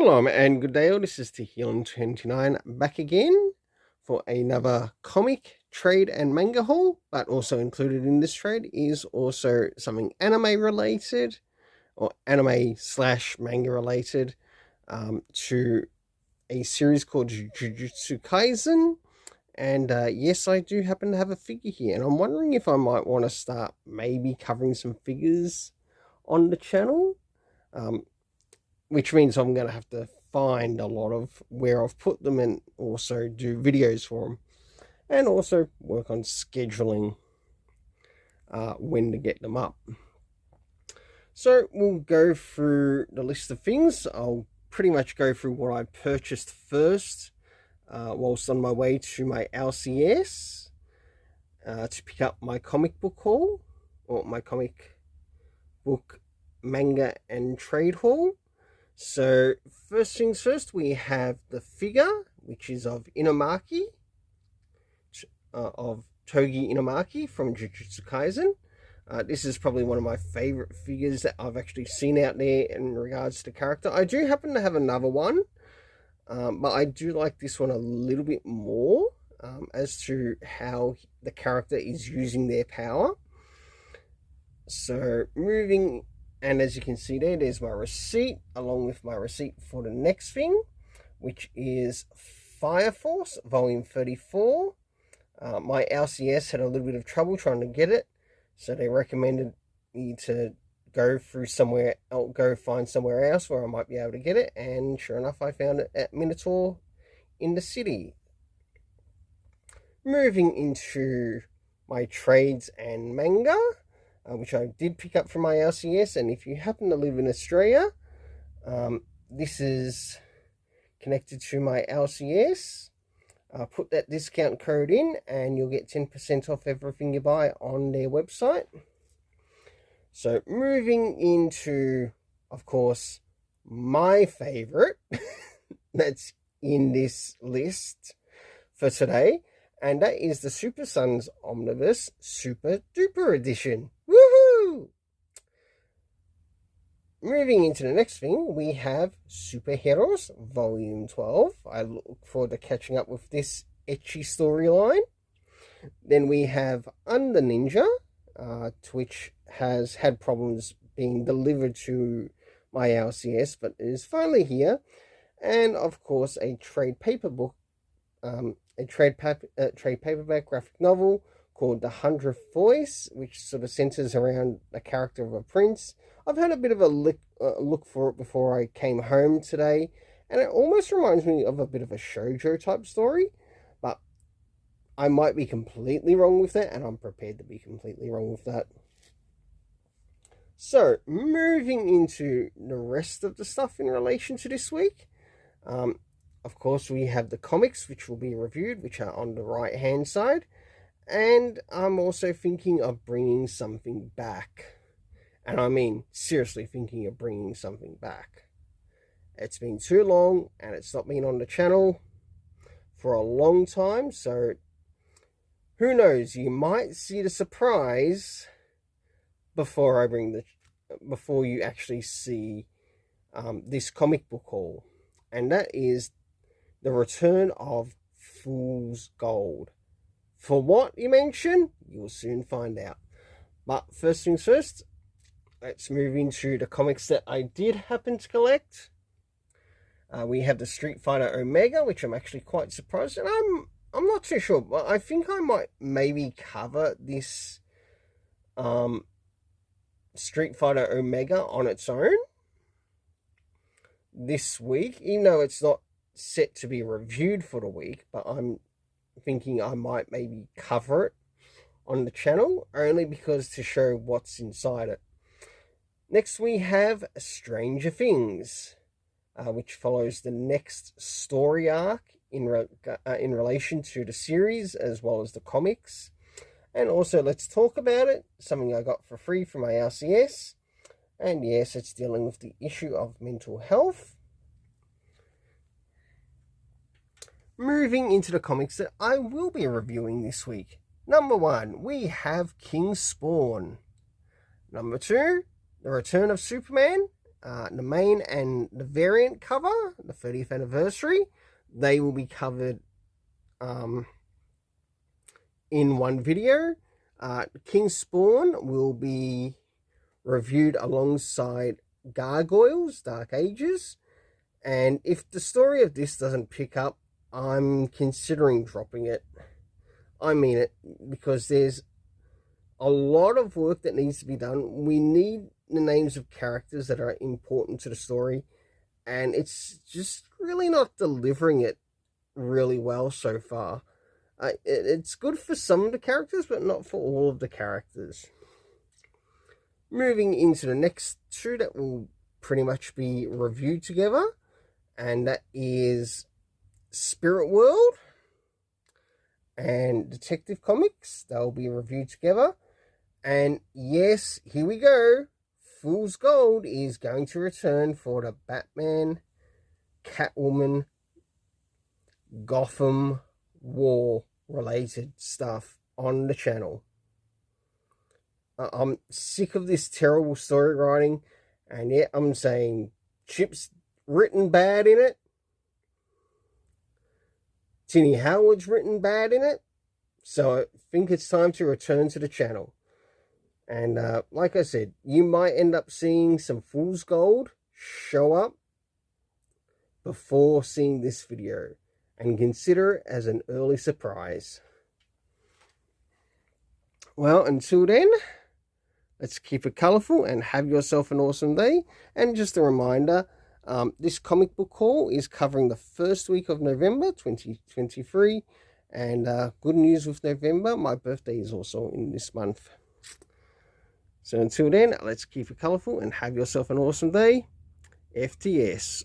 Shalom and good day all, this is Tehilin29 back again for another comic, trade and manga haul, but also included in this trade is also something anime related, or anime slash manga related, to a series called Jujutsu Kaisen. And yes, I do happen to have a figure here, and I'm wondering if I might want to start maybe covering some figures on the channel. Which means I'm going to have to find a lot of where I've put them and also do videos for them. And also work on scheduling when to get them up. So we'll go through the list of things. I'll pretty much go through what I purchased first whilst on my way to my LCS to pick up my comic book haul, or my comic book manga and trade haul. So, first things first, we have the figure, which is of Inumaki, of Togi Inumaki from Jujutsu Kaisen. This is probably one of my favourite figures that I've actually seen out there in regards to the character. I do happen to have another one, but I do like this one a little bit more as to how the character is using their power. So, moving. And as you can see there's my receipt, along with my receipt for the next thing, which is Fire Force, Volume 34. My LCS had a little bit of trouble trying to get it, so they recommended me to go find somewhere else where I might be able to get it, and sure enough, I found it at Minotaur in the city. Moving into my trades and manga, which I did pick up from my LCS, and if you happen to live in Australia, this is connected to my LCS. Put that discount code in and you'll get 10% off everything you buy on their website. So moving into, of course, my favorite that's in this list for today, and that is the Super Sons Omnibus Super Duper Edition. Woohoo! Moving into the next thing, we have Superheroes Volume 12. I look forward to catching up with this ecchi storyline. Then we have Under Ninja, which has had problems being delivered to my LCS, but is finally here. And of course, a trade paperback graphic novel called The 100th Voice, which sort of centers around the character of a prince. I've had a bit of a look for it before I came home today, and it almost reminds me of a bit of a shoujo type story, but I might be completely wrong with that, and I'm prepared to be completely wrong with that. So, moving into the rest of the stuff in relation to this week, of course, we have the comics, which will be reviewed, which are on the right-hand side. And I'm also thinking of bringing something back. And I mean, seriously thinking of bringing something back. It's been too long, and it's not been on the channel for a long time. So, who knows, you might see the surprise before you actually see this comic book haul. And that is the return of Fool's Gold. For what, you mention? You'll soon find out. But first things first, let's move into the comics that I did happen to collect. We have the Street Fighter Omega, which I'm actually quite surprised, and I'm not too sure, but I think I might maybe cover this Street Fighter Omega on its own this week, even though it's not set to be reviewed for the week, but I'm thinking I might maybe cover it on the channel, only because to show what's inside it. Next we have Stranger Things, which follows the next story arc in relation to the series as well as the comics. And also, let's talk about it, something I got for free from my LCS. And yes, it's dealing with the issue of mental health. Moving into the comics that I will be reviewing this week. Number 1, we have King Spawn. Number 2, The Return of Superman. the main and the variant cover, the 30th anniversary, they will be covered in one video. King's Spawn will be reviewed alongside Gargoyles, Dark Ages. And if the story of this doesn't pick up, I'm considering dropping it. I mean it, because there's a lot of work that needs to be done. We need the names of characters that are important to the story, and it's just really not delivering it really well so far. It's good for some of the characters, but not for all of the characters. Moving into the next two that will pretty much be reviewed together, and that is Spirit World and Detective Comics. They'll be reviewed together. And yes, here we go. Fool's Gold is going to return for the Batman, Catwoman, Gotham War related stuff on the channel. I'm sick of this terrible story writing, and yet I'm saying Chip's written bad in it. Tinny Howard's written bad in it. So I think it's time to return to the channel. And like I said, you might end up seeing some Fool's Gold show up before seeing this video, and consider it as an early surprise. Well, until then, let's keep it colourful and have yourself an awesome day. And just a reminder, this comic book haul is covering the first week of November 2023. And good news with November, my birthday is also in this month. So until then, let's keep it colourful and have yourself an awesome day. FTS.